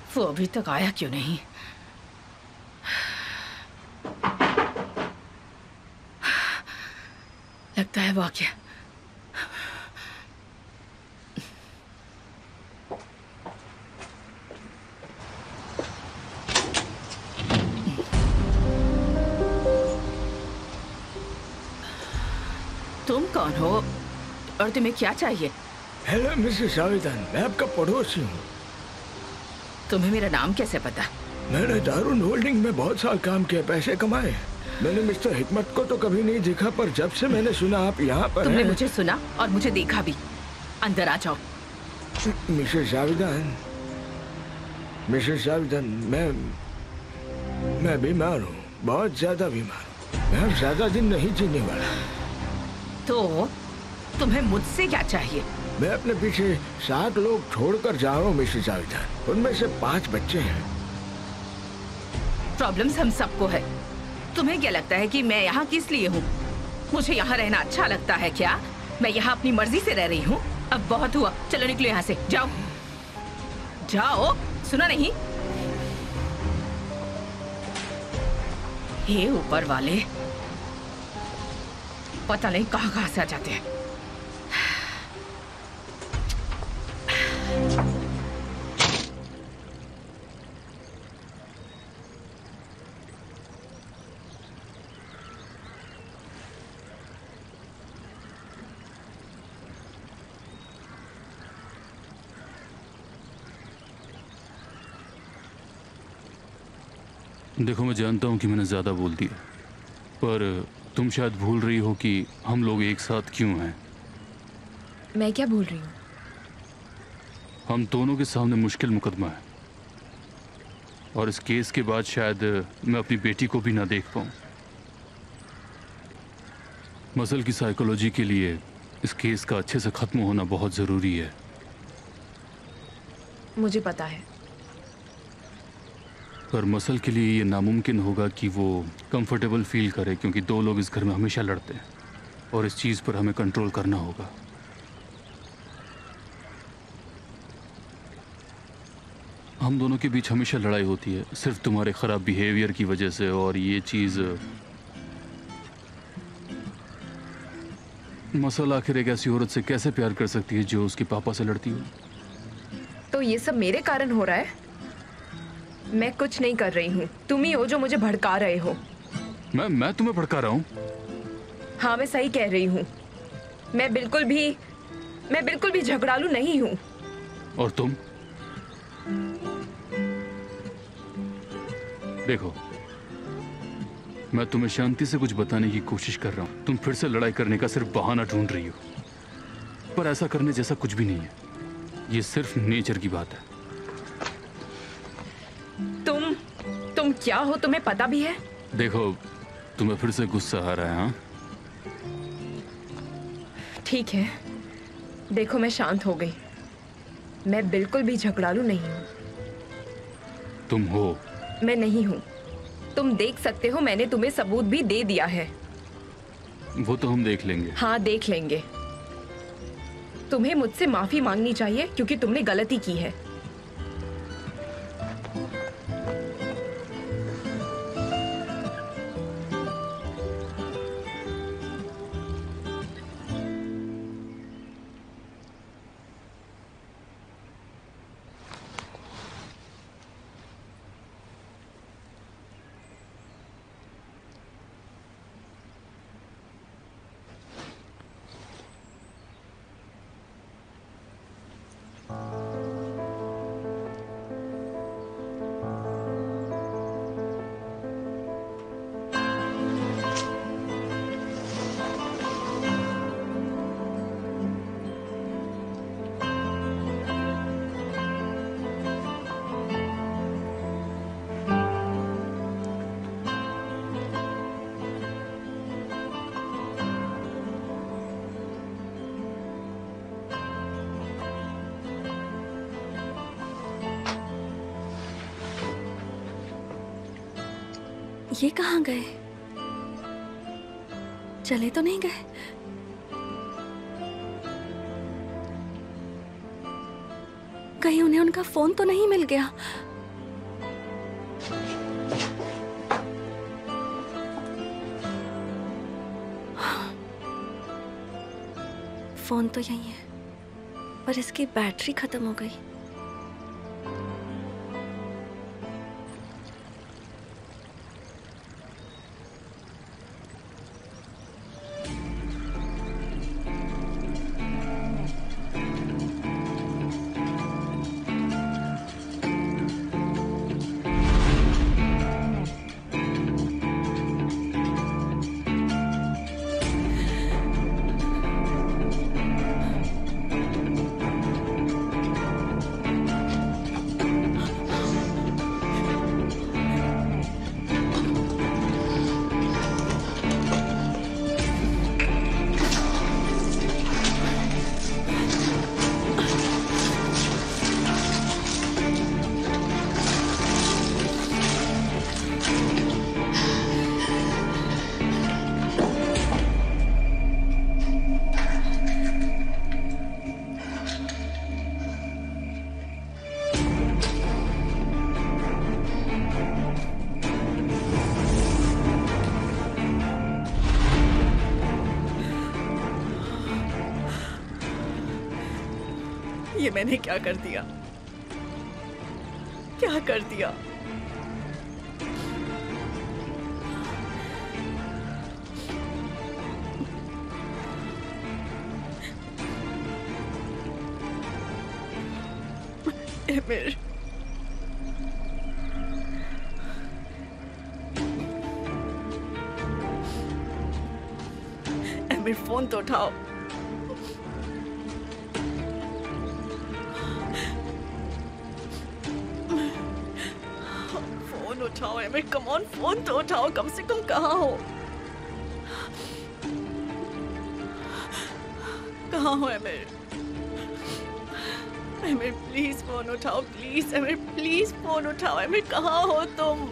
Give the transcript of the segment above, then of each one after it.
वो अभी तक आया क्यों नहीं? लगता है वो आ गया। तुम कौन हो और तुम्हें क्या चाहिए? हेलो मिसेस जावेदान, मैं आपका पड़ोसी हूँ। तुम्हें मेरा नाम कैसे पता? मैंने दारुन होल्डिंग में बहुत साल काम किया, पैसे कमाए। मैंने मिस्टर हिकमत को तो कभी नहीं देखा, पर जब से मैंने सुना आप यहाँ पर तुमने मुझे सुना और मुझे देखा भी। अंदर आ जाओ। मिसेस जावेदान, मैं बीमार हूँ, बहुत ज्यादा बीमार हूँ। मैं अब ज्यादा दिन नहीं जीने वाला। तो तुम्हें मुझसे क्या चाहिए? मैं अपने पीछे 7 लोग छोड़कर जा रहा हूँ मिसेस जावेदान। उनमें से 5 बच्चे हैं। प्रॉब्लम्स हम सबको है। तुम्हें क्या लगता है कि मैं यहाँ किस लिए हूँ? मुझे यहाँ रहना अच्छा लगता है क्या? मैं यहाँ अपनी मर्जी से रह रही हूँ। अब बहुत हुआ, चलो निकलो यहाँ से। जाओ जाओ, सुना नहीं? हे ऊपर वाले, पता नहीं कहाँ कहाँ से आ जाते हैं। देखो, मैं जानता हूँ कि मैंने ज़्यादा बोल दिया, पर तुम शायद भूल रही हो कि हम लोग एक साथ क्यों हैं। मैं क्या भूल रही हूँ? हम दोनों के सामने मुश्किल मुकदमा है और इस केस के बाद शायद मैं अपनी बेटी को भी ना देख पाऊँ। मसल की साइकोलॉजी के लिए इस केस का अच्छे से ख़त्म होना बहुत ज़रूरी है। मुझे पता है, पर मसल के लिए ये नामुमकिन होगा कि वो कंफर्टेबल फील करे, क्योंकि 2 लोग इस घर में हमेशा लड़ते हैं और इस चीज़ पर हमें कंट्रोल करना होगा। हम दोनों के बीच हमेशा लड़ाई होती है, सिर्फ तुम्हारे ख़राब बिहेवियर की वजह से। और ये चीज़ मसल आखिर एक ऐसी औरत से कैसे प्यार कर सकती है जो उसके पापा से लड़ती हो? तो ये सब मेरे कारण हो रहा है? मैं कुछ नहीं कर रही हूँ, तुम ही हो जो मुझे भड़का रहे हो। मैं तुम्हें भड़का रहा हूँ? हाँ, मैं सही कह रही हूँ। मैं बिल्कुल भी झगड़ालू नहीं हूँ। और तुम? देखो, मैं तुम्हें शांति से कुछ बताने की कोशिश कर रहा हूँ। तुम फिर से लड़ाई करने का सिर्फ बहाना ढूंढ रही हो, पर ऐसा करने जैसा कुछ भी नहीं है। ये सिर्फ नेचर की बात है। तुम क्या हो, तुम्हें पता भी है? देखो, तुम्हें फिर से गुस्सा आ रहा है। हाँ, ठीक है, देखो मैं शांत हो गई। मैं बिल्कुल भी झगड़ालू नहीं हूँ। तुम हो। मैं नहीं हूँ। तुम देख सकते हो, मैंने तुम्हें सबूत भी दे दिया है। वो तो हम देख लेंगे। हाँ, देख लेंगे। तुम्हें मुझसे माफी मांगनी चाहिए क्योंकि तुमने गलती की है। ये कहाँ गए? चले तो नहीं गए? कहीं उन्हें उनका फोन तो नहीं मिल गया? फोन तो यही है, पर इसकी बैटरी खत्म हो गई। ये मैंने क्या कर दिया? क्या कर दिया? एमिर, एमिर फोन तो उठाओ। फोन उठाओ एमिर, कम ऑन, फोन तो उठाओ कम से कम। कहाँ हो? कहाँ हो एमिर? एमिर प्लीज फोन उठाओ, प्लीज एमिर, प्लीज फोन उठाओ एमिर। कहाँ हो तुम?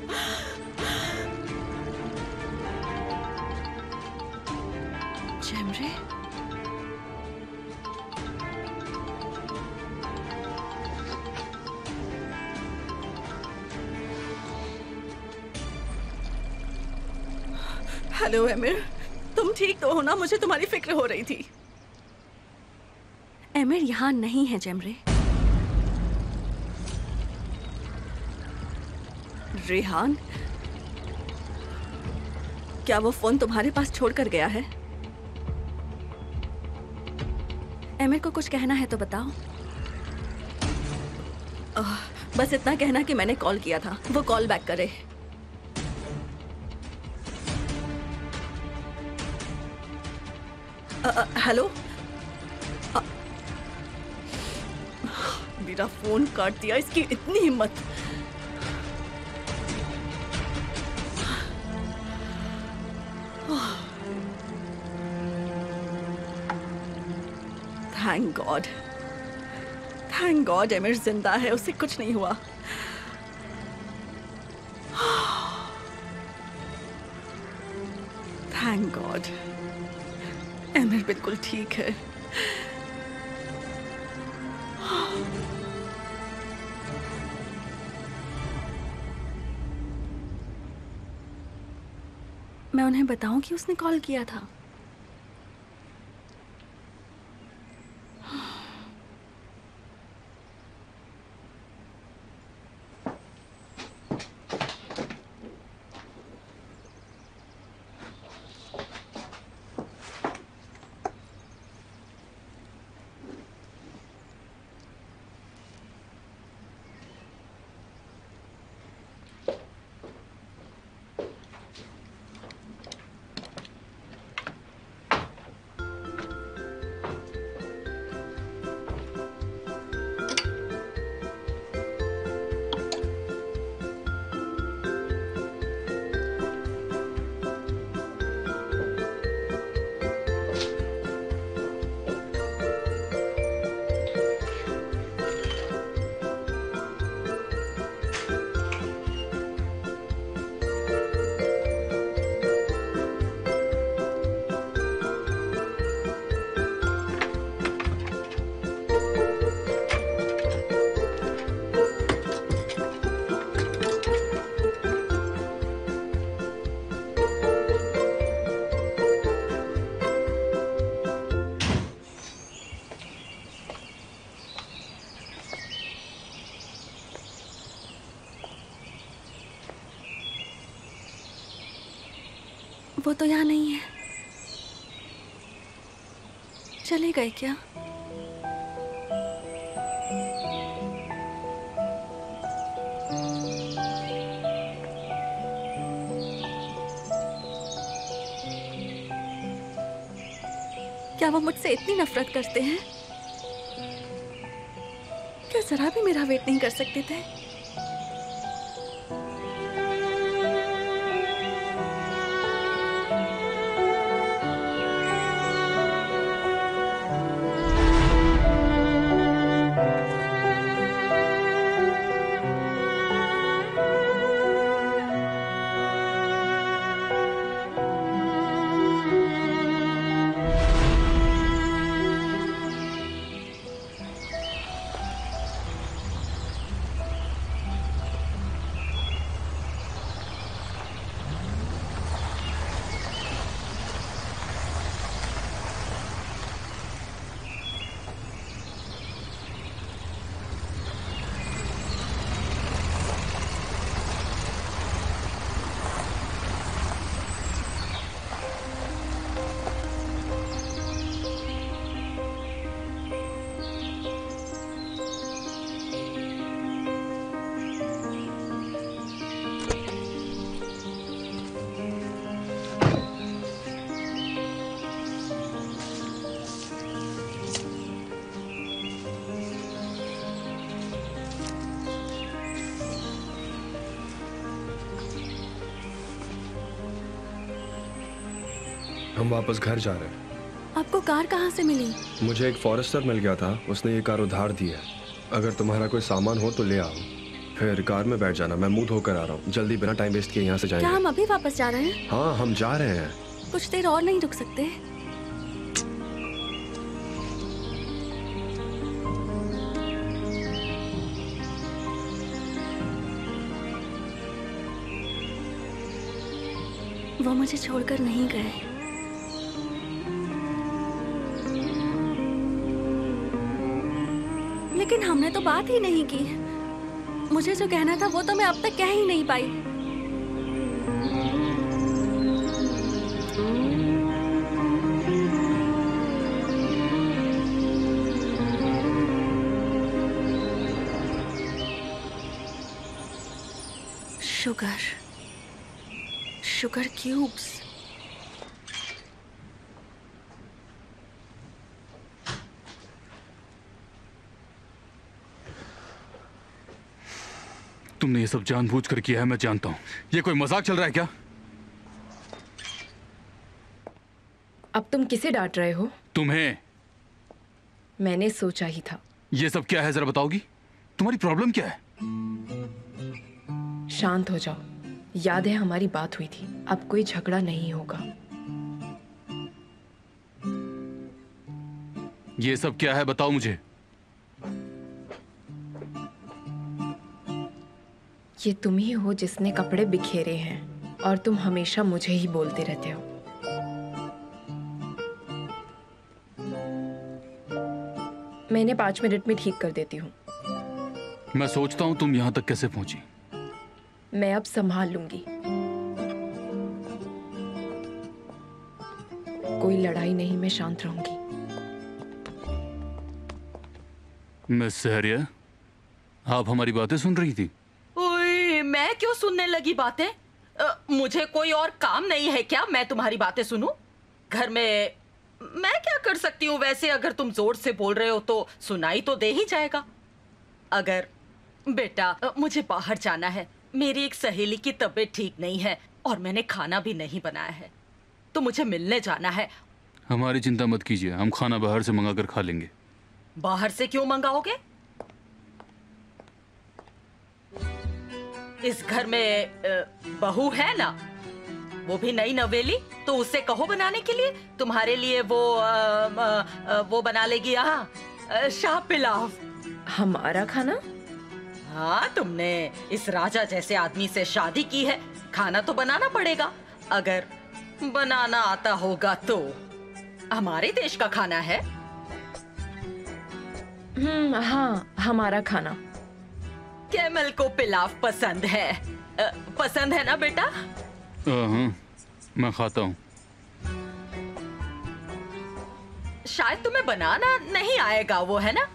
जेमरे, हेलो एमिर, तुम ठीक तो हो ना? मुझे तुम्हारी फिक्र हो रही थी। एमिर यहाँ नहीं है जेमरे। रेहान, क्या वो फोन तुम्हारे पास छोड़कर गया है? एमिर को कुछ कहना है तो बताओ। बस इतना कहना कि मैंने कॉल किया था, वो कॉल बैक करे। हेलो, मेरा फोन काट दिया, इसकी इतनी हिम्मत। Thank God, thank God emir जिंदा है, उसे कुछ नहीं हुआ। Thank God. एमिर बिल्कुल ठीक है। मैं उन्हें बताऊं कि उसने कॉल किया था? वो तो यहाँ नहीं है। चले गए क्या? क्या वो मुझसे इतनी नफरत करते हैं? क्या जरा भी मेरा वेट नहीं कर सकते थे? हम वापस घर जा रहे हैं। आपको कार कहाँ से मिली? मुझे एक फॉरेस्टर मिल गया था, उसने ये कार उधार दी है। अगर तुम्हारा कोई सामान हो तो ले आओ, फिर कार में बैठ जाना। मैं मुंह धोकर आ रहा हूँ, जल्दी बिना टाइम वेस्ट किए यहाँ से क्या जाएंगे। हम अभी वापस जा रहे हैं? हाँ, हम जा रहे हैं। कुछ देर और नहीं रुक सकते? वो मुझे छोड़कर नहीं गए। लेकिन हमने तो बात ही नहीं की। मुझे जो कहना था वो तो मैं अब तक कह ही नहीं पाई। Sugar cubes. तुमने ये सब जानबूझकर किया है, मैं जानता हूं। ये कोई मजाक चल रहा है क्या? अब तुम किसे डांट रहे हो? तुम्हें। मैंने सोचा ही था। ये सब क्या है, जरा बताओगी? तुम्हारी प्रॉब्लम क्या है? शांत हो जाओ। याद है हमारी बात हुई थी, अब कोई झगड़ा नहीं होगा। ये सब क्या है, बताओ मुझे। ये तुम ही हो जिसने कपड़े बिखेरे हैं और तुम हमेशा मुझे ही बोलते रहते हो। मैंने 5 मिनट में ठीक कर देती हूँ। मैं सोचता हूँ तुम यहाँ तक कैसे पहुंची। मैं अब संभाल लूंगी। कोई लड़ाई नहीं, मैं शांत रहूंगी। मिस सहरिया, आप हमारी बातें सुन रही थी? ओए, मैं क्यों सुनने लगी बातें? मुझे कोई और काम नहीं है क्या मैं तुम्हारी बातें सुनूं? घर में मैं क्या कर सकती हूँ? वैसे अगर तुम जोर से बोल रहे हो तो सुनाई तो दे ही जाएगा। अगर बेटा मुझे बाहर जाना है, मेरी एक सहेली की तबीयत ठीक नहीं है और मैंने खाना भी नहीं बनाया है, तो मुझे मिलने जाना है। हमारी चिंता मत कीजिए, हम खाना बाहर से मंगा कर खा लेंगे। बाहर से क्यों मंगाओगे? इस घर में बहू है ना, वो भी नई नवेली, तो उससे कहो बनाने के लिए। तुम्हारे लिए वो बना लेगी यहाँ शाह पिलाव। हमारा खाना? हाँ, तुमने इस राजा जैसे आदमी से शादी की है, खाना तो बनाना पड़ेगा। अगर बनाना आता होगा तो। हमारे देश का खाना है। हाँ, हमारा खाना। कैमल को पिलाव पसंद है। पसंद है ना बेटा? हाँ, मैं खाता हूँ। शायद तुम्हें बनाना नहीं आएगा, वो है ना?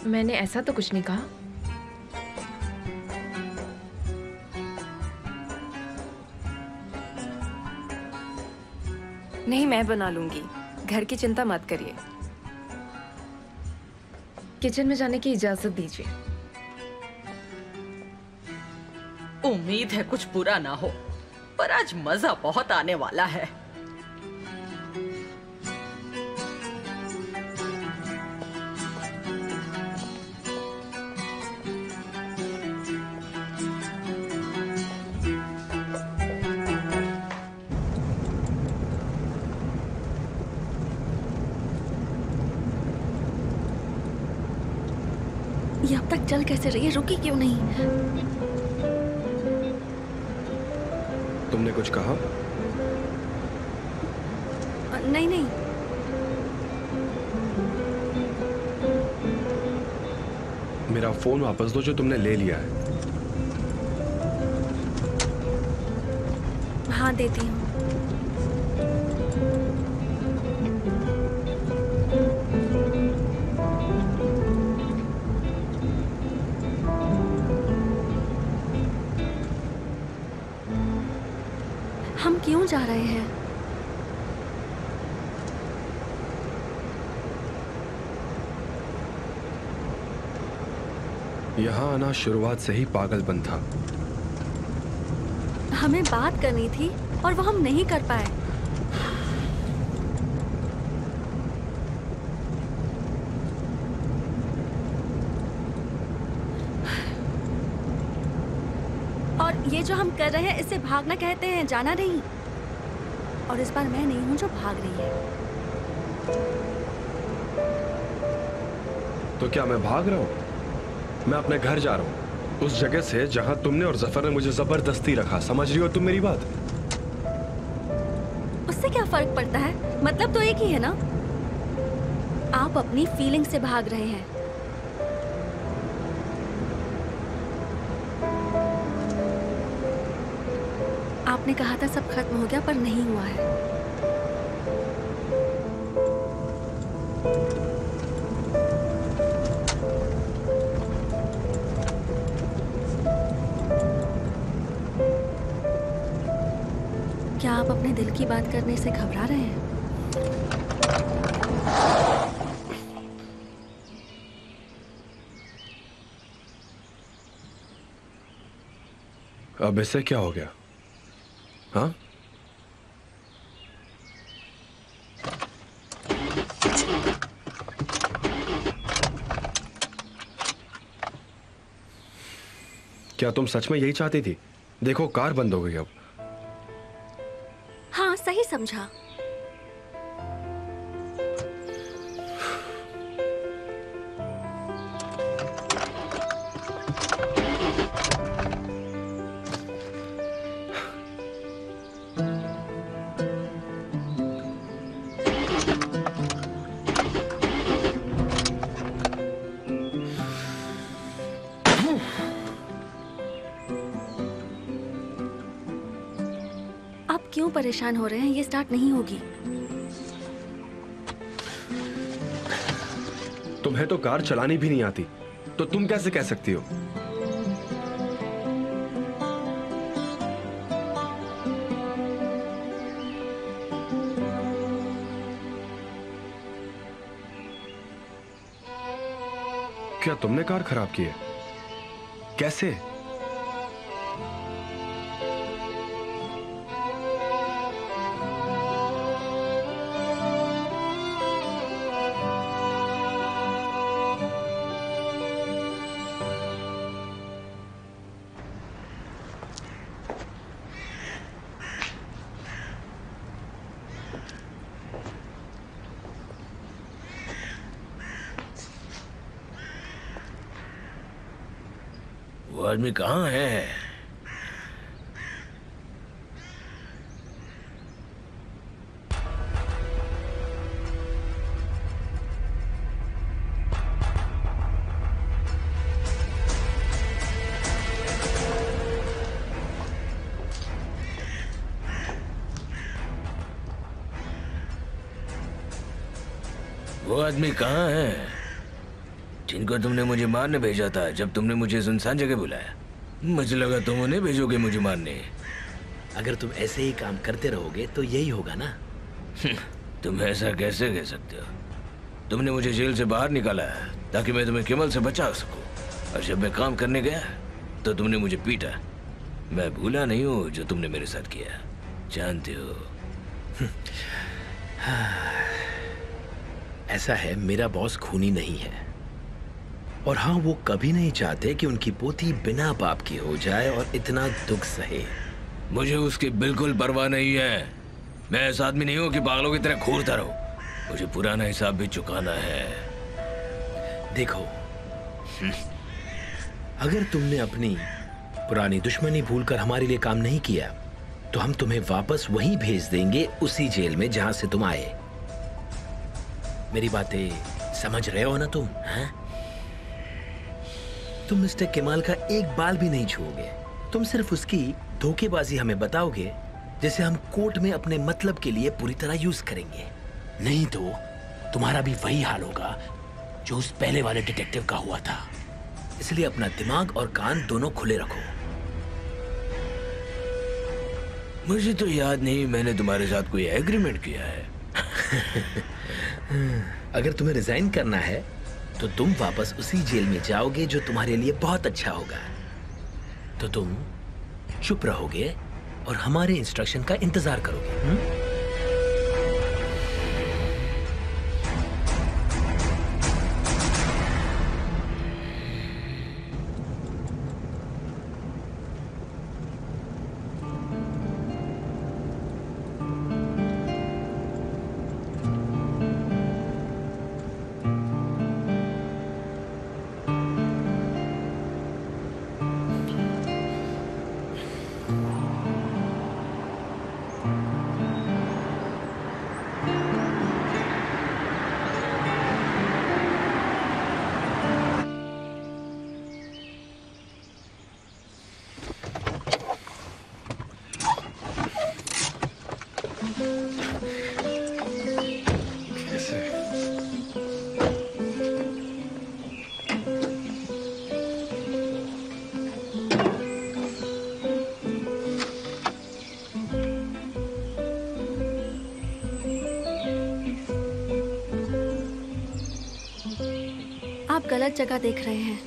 मैंने ऐसा तो कुछ नहीं कहा। नहीं, मैं बना लूंगी, घर की चिंता मत करिए। किचन में जाने की इजाजत दीजिए। उम्मीद है कुछ बुरा ना हो, पर आज मजा बहुत आने वाला है। ये अब तक चल कैसे रही है, रुकी क्यों नहीं? तुमने कुछ कहा? नहीं नहीं, मेरा फोन वापस दो जो तुमने ले लिया है। हाँ देती हूँ। हम क्यों जा रहे हैं? यहाँ आना शुरुआत से ही पागलपन था। हमें बात करनी थी और वो हम नहीं कर पाए। और ये जो हम कर रहे हैं इसे भागना कहते हैं, जाना नहीं। और इस बार मैं नहीं हूं जो भाग रही है। तो क्या मैं भाग रहा हूँ? मैं अपने घर जा रहा हूँ, उस जगह से जहां तुमने और जफर ने मुझे जबरदस्ती रखा। समझ रही हो तुम मेरी बात? उससे क्या फर्क पड़ता है, मतलब तो एक ही है ना। आप अपनी फीलिंग से भाग रहे हैं। आपने कहा था सब खत्म हो गया, पर नहीं हुआ है। क्या आप अपने दिल की बात करने से घबरा रहे हैं? अब इससे क्या हो गया? हाँ? क्या तुम सच में यही चाहती थी? देखो कार बंद हो गई अब। हाँ, सही समझा। क्यों परेशान हो रहे हैं? ये स्टार्ट नहीं होगी। तुम्हें तो कार चलानी भी नहीं आती, तो तुम कैसे कह सकती हो? क्या तुमने कार खराब की है? कैसे? वो आदमी कहाँ है? वो आदमी कहाँ है जिनको तुमने मुझे मारने भेजा था जब तुमने मुझे सुनसान जगह बुलाया? मुझे लगा तुम उन्हें भेजोगे मुझे मारने। अगर तुम ऐसे ही काम करते रहोगे तो यही होगा ना। तुम ऐसा कैसे कह सकते हो? तुमने मुझे जेल से बाहर निकाला है ताकि मैं तुम्हें केवल से बचा सकूं, और जब मैं काम करने गया तो तुमने मुझे पीटा। मैं भूला नहीं हूँ जो तुमने मेरे साथ किया, जानते हो। ऐसा है, मेरा बॉस खूनी नहीं है, और हाँ, वो कभी नहीं चाहते कि उनकी पोती बिना बाप की हो जाए और इतना दुख सहे। मुझे उसकी बिल्कुल परवाह नहीं है। मैं ऐसा आदमी नहीं हूँ कि पागलों की तरह घूरता रहूं। मुझे पुराना हिसाब भी चुकाना है। देखो, अगर तुमने अपनी पुरानी दुश्मनी भूलकर हमारे लिए काम नहीं किया तो हम तुम्हें वापस वहीं भेज देंगे, उसी जेल में जहां से तुम आए। मेरी बातें समझ रहे हो ना तुम? हैं? तुम मिस्टर केमाल का एक बाल भी नहीं छुओगे। तुम सिर्फ उसकी धोखेबाजी हमें बताओगे, जिसे हम कोर्ट में अपने मतलब के लिए पूरी तरह यूज करेंगे। नहीं तो तुम्हारा भी वही हाल होगा जो उस पहले वाले डिटेक्टिव का हुआ था। इसलिए अपना दिमाग और कान दोनों खुले रखो। मुझे तो याद नहीं मैंने तुम्हारे साथ कोई एग्रीमेंट किया है। अगर तुम्हें रिजाइन करना है तो तुम वापस उसी जेल में जाओगे जो तुम्हारे लिए बहुत अच्छा होगा। तो तुम चुप रहोगे और हमारे इंस्ट्रक्शन का इंतजार करोगे। आप गलत जगह देख रहे हैं।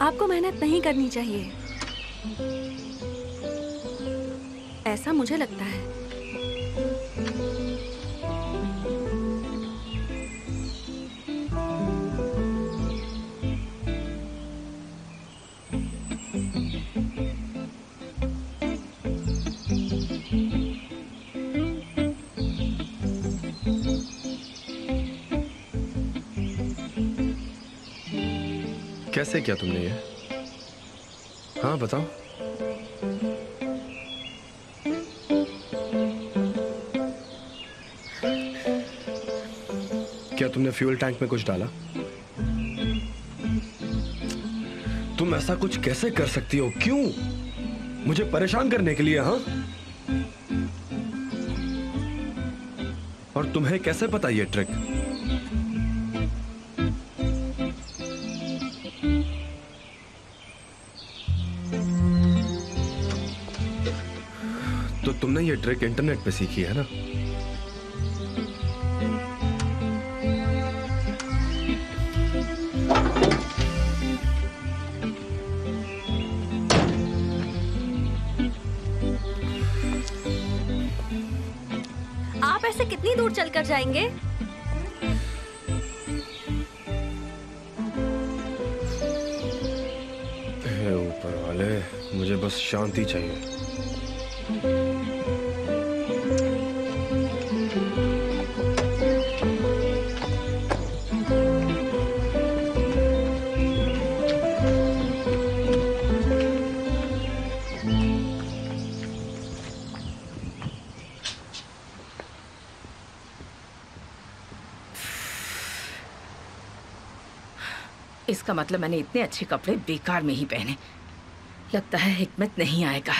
आपको मेहनत नहीं करनी चाहिए, ऐसा मुझे लगता है। कैसे किया तुमने ये? हाँ बताओ। क्या तुमने फ्यूल टैंक में कुछ डाला? तुम ऐसा कुछ कैसे कर सकती हो? क्यों? मुझे परेशान करने के लिए? हाँ, और तुम्हें कैसे पता ये ट्रिक? तो तुमने ये ट्रिक इंटरनेट पे सीखी है ना? आप ऐसे कितनी दूर चलकर जाएंगे? हे ऊपर वाले, मुझे बस शांति चाहिए। इसका मतलब मैंने इतने अच्छे कपड़े बेकार में ही पहने। लगता है हिकमत नहीं आएगा।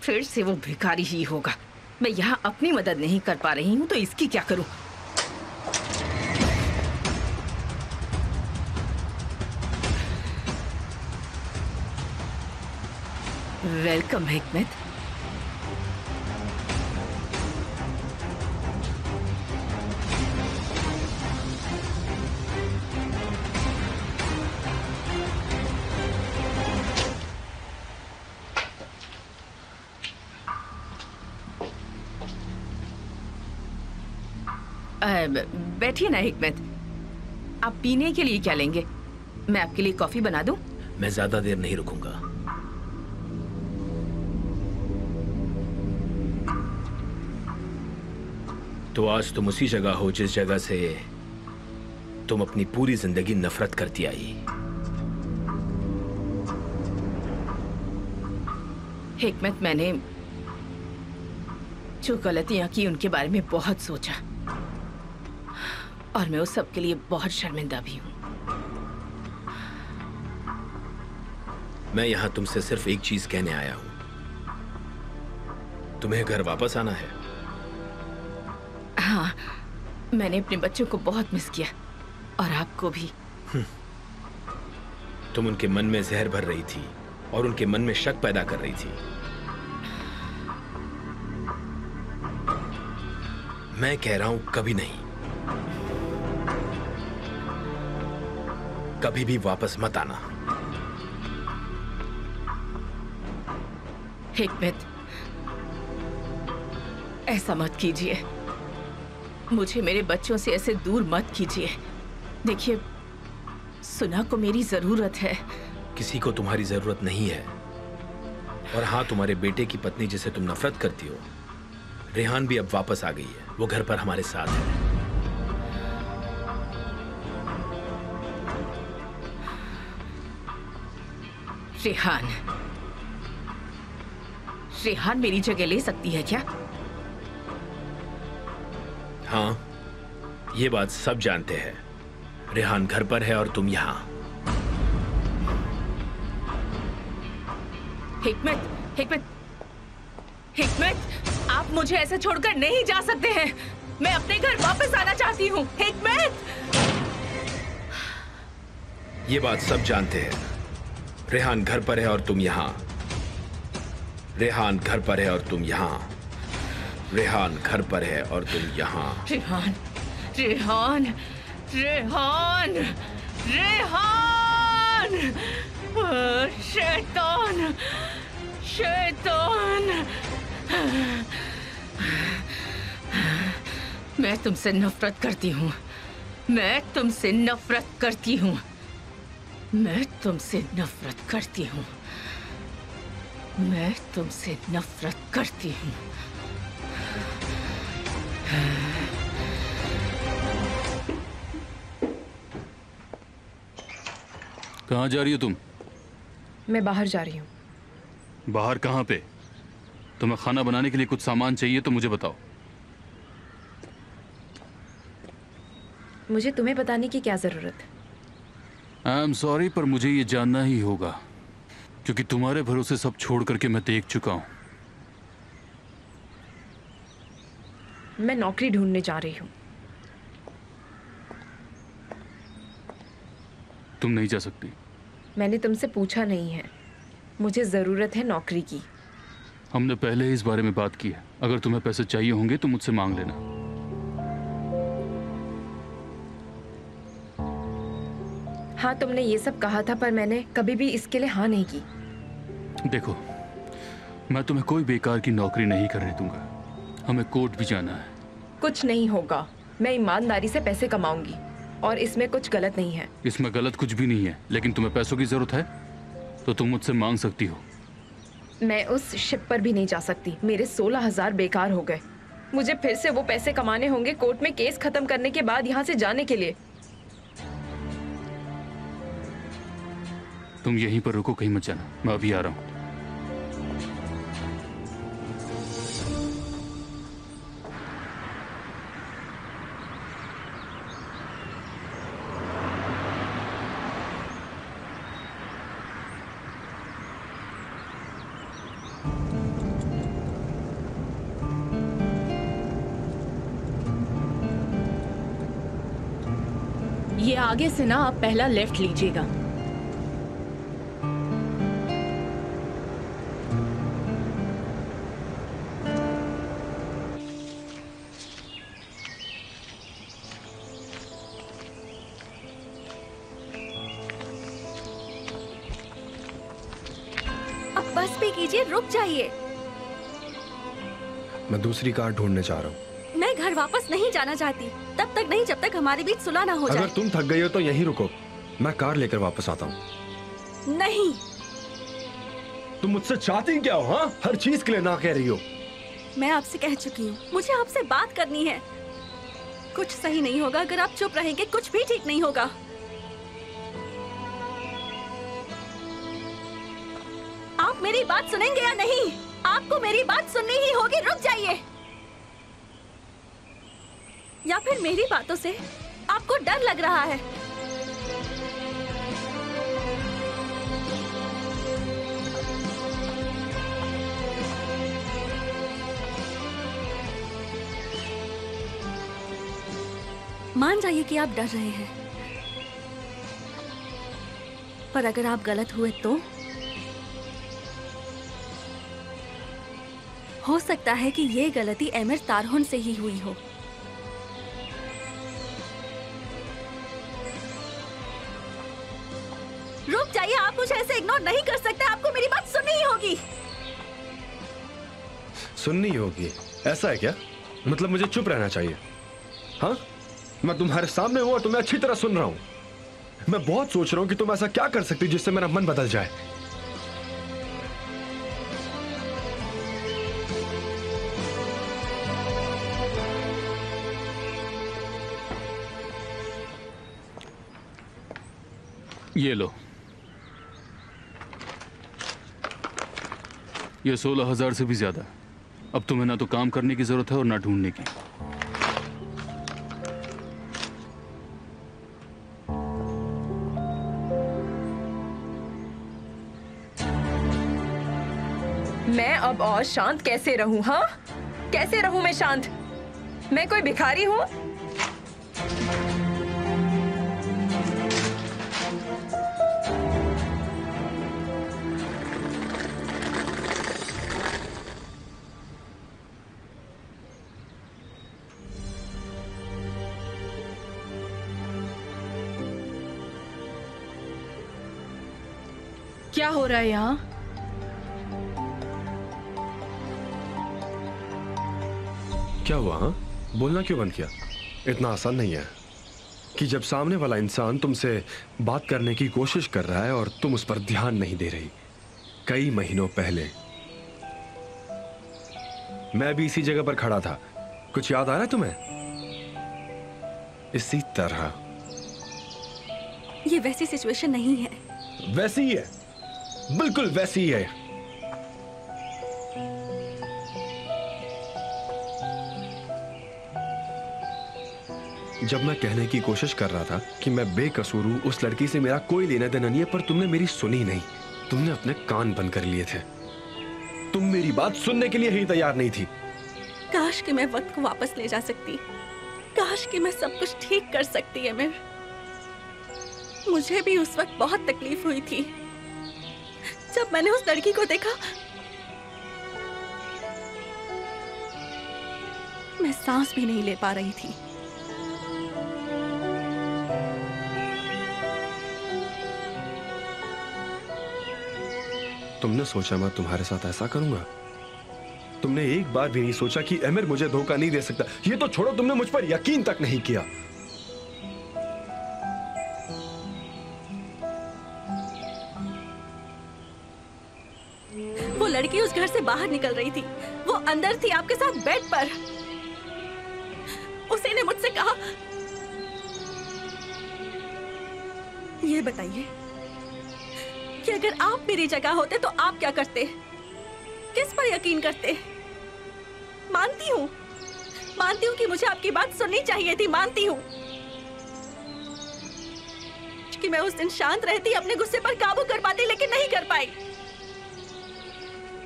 फिर से वो भिखारी ही होगा। मैं यहाँ अपनी मदद नहीं कर पा रही हूँ तो इसकी क्या करूँ? वेलकम हिकमत। बैठिए ना हिकमत। आप पीने के लिए क्या लेंगे? मैं आपके लिए कॉफी बना दूं? मैं ज्यादा देर नहीं रुकूंगा। तो आज तुम उसी जगह हो जिस जगह से तुम अपनी पूरी जिंदगी नफरत करती आई। हिकमत, मैंने जो गलतियां की उनके बारे में बहुत सोचा और मैं उस सब के लिए बहुत शर्मिंदा भी हूं। मैं यहां तुमसे सिर्फ एक चीज कहने आया हूं। तुम्हें घर वापस आना है। हाँ, मैंने अपने बच्चों को बहुत मिस किया और आपको भी। तुम उनके मन में जहर भर रही थी और उनके मन में शक पैदा कर रही थी। मैं कह रहा हूं कभी नहीं, कभी भी वापस मत आना। हिकमत, ऐसा मत कीजिए। मुझे मेरे बच्चों से ऐसे दूर मत कीजिए। देखिए, सुना को मेरी जरूरत है। किसी को तुम्हारी जरूरत नहीं है। और हाँ, तुम्हारे बेटे की पत्नी जिसे तुम नफरत करती हो, रेहान भी अब वापस आ गई है। वो घर पर हमारे साथ है। रेहान, रेहान मेरी जगह ले सकती है क्या? हाँ, ये बात सब जानते हैं। रेहान घर पर है और तुम यहाँ। हिकमत, हिकमत, हिकमत, आप मुझे ऐसे छोड़कर नहीं जा सकते हैं। मैं अपने घर वापस आना चाहती हूँ। हिकमत, ये बात सब जानते हैं। रेहान घर पर है और तुम यहाँ। रेहान घर पर है और तुम यहाँ। रेहान घर पर है और तुम यहाँ। रेहान, रेहान, रेहान, रेहान! शैतान, शैतान! मैं तुमसे नफरत करती हूँ। मैं तुमसे नफरत करती हूँ। मैं तुमसे नफरत करती हूँ। मैं तुमसे नफरत करती हूँ। कहाँ जा रही हो तुम? मैं बाहर जा रही हूँ। बाहर कहाँ पे? तुम्हें खाना बनाने के लिए कुछ सामान चाहिए तो मुझे बताओ। मुझे तुम्हें बताने की क्या जरूरत? आई एम सॉरी, पर मुझे ये जानना ही होगा, क्योंकि तुम्हारे भरोसे सब छोड़ करके मैं देख चुका हूं। मैं नौकरी ढूंढने जा रही हूँ। तुम नहीं जा सकती। मैंने तुमसे पूछा नहीं है। मुझे जरूरत है नौकरी की। हमने पहले ही इस बारे में बात की है। अगर तुम्हें पैसे चाहिए होंगे तो मुझसे मांग लेना। हाँ, तुमने ये सब कहा था, पर मैंने कभी भी इसके लिए हाँ नहीं की। देखो, मैं तुम्हें कोई बेकार की नौकरी नहीं करने दूंगा। हमें कोर्ट भी जाना है। कुछ नहीं होगा। मैं ईमानदारी से पैसे कमाऊंगी और इसमें कुछ गलत नहीं है। इसमें गलत कुछ भी नहीं है, लेकिन तुम्हें पैसों की जरूरत है तो तुम मुझसे मांग सकती हो। मैं उस शिप पर भी नहीं जा सकती। मेरे 16,000 बेकार हो गए। मुझे फिर से वो पैसे कमाने होंगे कोर्ट में केस खत्म करने के बाद यहाँ से जाने के लिए। तुम यहीं पर रुको, कहीं मत जाना। मैं अभी आ रहा हूँ। ये आगे से ना आप पहला लेफ्ट लीजिएगा। अब बस भी कीजिए, रुक जाइए। मैं दूसरी कार ढूंढने जा रहा हूँ। मैं घर वापस नहीं जाना चाहती, तब तक नहीं जब तक हमारे बीच सुलह ना हो जाए। अगर तुम थक गई हो तो यहीं रुको, मैं कार लेकर वापस आता हूँ। नहीं। तुम मुझसे चाहती क्या हो? हाँ, हर चीज के लिए ना कह रही हो। मैं आपसे कह चुकी हूँ, मुझे आपसे बात करनी है। कुछ सही नहीं होगा अगर आप चुप रहेंगे, कुछ भी ठीक नहीं होगा। आप मेरी बात सुनेंगे या नहीं? आपको मेरी बात सुननी ही होगी। रुक जाइए। या फिर मेरी बातों से आपको डर लग रहा है? मान जाइए कि आप डर रहे हैं, पर अगर आप गलत हुए तो हो सकता है कि ये गलती एमिर तारहुन से ही हुई हो। रुक जाइए, आप मुझे ऐसे इग्नोर नहीं कर सकते। आपको मेरी बात सुननी ही होगी। सुननी होगी? ऐसा है क्या? मतलब मुझे चुप रहना चाहिए? हाँ, मैं तुम्हारे सामने हूँ और तुम्हें अच्छी तरह सुन रहा हूँ। मैं बहुत सोच रहा हूँ कि तुम ऐसा क्या कर सकती जिससे मेरा मन बदल जाए। ये लो। ये 16,000 से भी ज्यादा। अब तुम्हें ना तो काम करने की जरूरत है और ना ढूंढने की। मैं अब और शांत कैसे रहूं? हाँ, कैसे रहूं मैं शांत? मैं कोई भिखारी हूँ? क्या हो रहा है यहाँ? क्या हुआ? हाँ, बोलना क्यों बंद किया? इतना आसान नहीं है कि जब सामने वाला इंसान तुमसे बात करने की कोशिश कर रहा है और तुम उस पर ध्यान नहीं दे रही। कई महीनों पहले मैं भी इसी जगह पर खड़ा था। कुछ याद आ रहा है तुम्हें? इसी तरह। ये वैसी सिचुएशन नहीं है। वैसी ही है, बिल्कुल वैसी ही है। जब मैं कहने की कोशिश कर रहा था कि मैं बेकसूर हूं, उस लड़की से मेरा कोई लेना देना नहीं है, पर तुमने मेरी सुनी नहीं। तुमने अपने कान बंद कर लिए थे। तुम मेरी बात सुनने के लिए ही तैयार नहीं थी। काश कि मैं वक्त को वापस ले जा सकती, काश कि मैं सब कुछ ठीक कर सकती अमीर। मुझे भी उस वक्त बहुत तकलीफ हुई थी जब मैंने उस लड़की को देखा। मैं सांस भी नहीं ले पा रही थी। तुमने सोचा मैं तुम्हारे साथ ऐसा करूंगा? तुमने एक बार भी नहीं सोचा कि अमीर मुझे धोखा नहीं दे सकता। ये तो छोड़ो, तुमने मुझ पर यकीन तक नहीं किया। वो लड़की उस घर से बाहर निकल रही थी, वो अंदर थी आपके साथ बेड पर। उसी ने मुझसे कहा, ये बताइए कि अगर आप मेरी जगह होते तो आप क्या करते, किस पर यकीन करते? मानती हूँ कि मुझे आपकी बात सुननी चाहिए थी, मानती हूँ कि मैं उस दिन शांत रहती, अपने गुस्से पर काबू कर पाती, लेकिन नहीं कर पाई।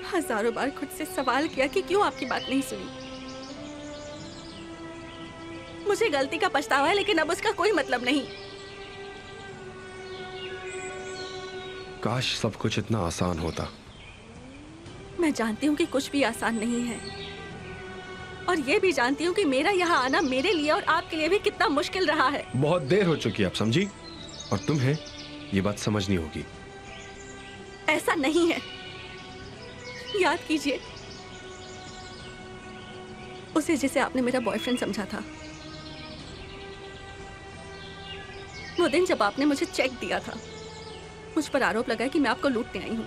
हजारों बार खुद से सवाल किया कि क्यों आपकी बात नहीं सुनी। मुझे गलती का पछतावा है, लेकिन अब उसका कोई मतलब नहीं। काश सब कुछ इतना आसान होता। मैं जानती हूँ कि कुछ भी आसान नहीं है, और ये भी जानती हूँ कि मेरा यहाँ आना मेरे लिए और आपके लिए भी कितना मुश्किल रहा है। बहुत देर हो चुकी है, आप समझी? और तुम्हें ये बात समझनी होगी। ऐसा नहीं है। याद कीजिए उसे जिसे आपने मेरा बॉयफ्रेंड समझा था, वो दिन जब आपने मुझे चेक दिया था, मुझ पर आरोप लगाया कि मैं आपको लूटने आई हूं।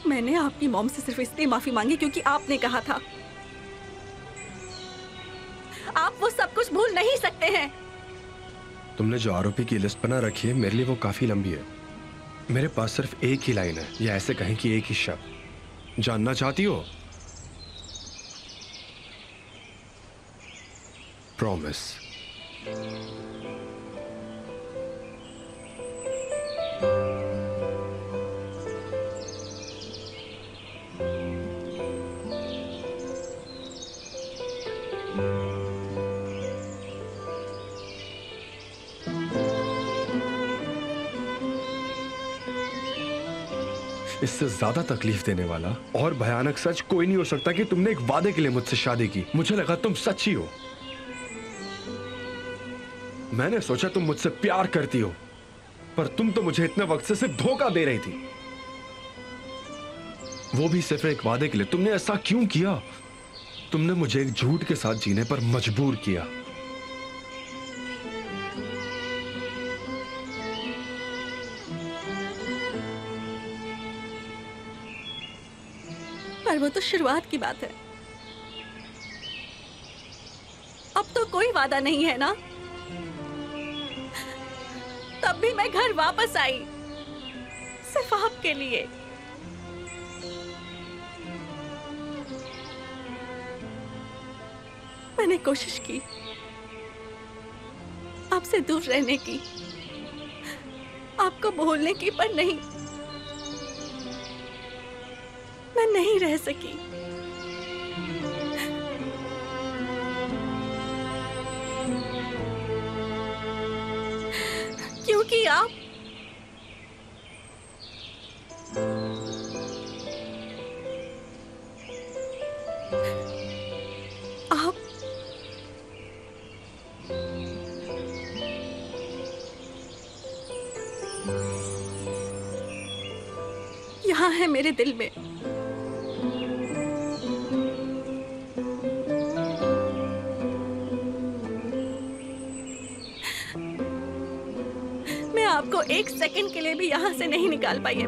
मैंने आपकी मॉम से सिर्फ इसलिए माफी मांगी क्योंकि आपने कहा था आप वो सब कुछ भूल नहीं सकते हैं। तुमने जो आरोपी की लिस्ट बना रखी है, मेरे लिए वो काफी लंबी है। मेरे पास सिर्फ एक ही लाइन है, या ऐसे कहें कि एक ही शब्द। जानना चाहती हो? प्रॉमिस। इससे ज्यादा तकलीफ देने वाला और भयानक सच कोई नहीं हो सकता कि तुमने एक वादे के लिए मुझसे शादी की। मुझे लगा तुम सच्ची हो। मैंने सोचा तुम मुझसे प्यार करती हो, पर तुम तो मुझे इतने वक्त से सिर्फ धोखा दे रही थी, वो भी सिर्फ एक वादे के लिए। तुमने ऐसा क्यों किया? तुमने मुझे एक झूठ के साथ जीने पर मजबूर किया। पर वो तो शुरुआत की बात है, अब तो कोई वादा नहीं है ना। तब भी मैं घर वापस आई सिर्फ आपके लिए। मैंने कोशिश की आपसे दूर रहने की, आपको भूलने की, पर नहीं, मैं नहीं रह सकी। क्योंकि आप यहाँ है मेरे दिल में। मैं आपको एक सेकंड के लिए भी यहाँ से नहीं निकाल पाई है।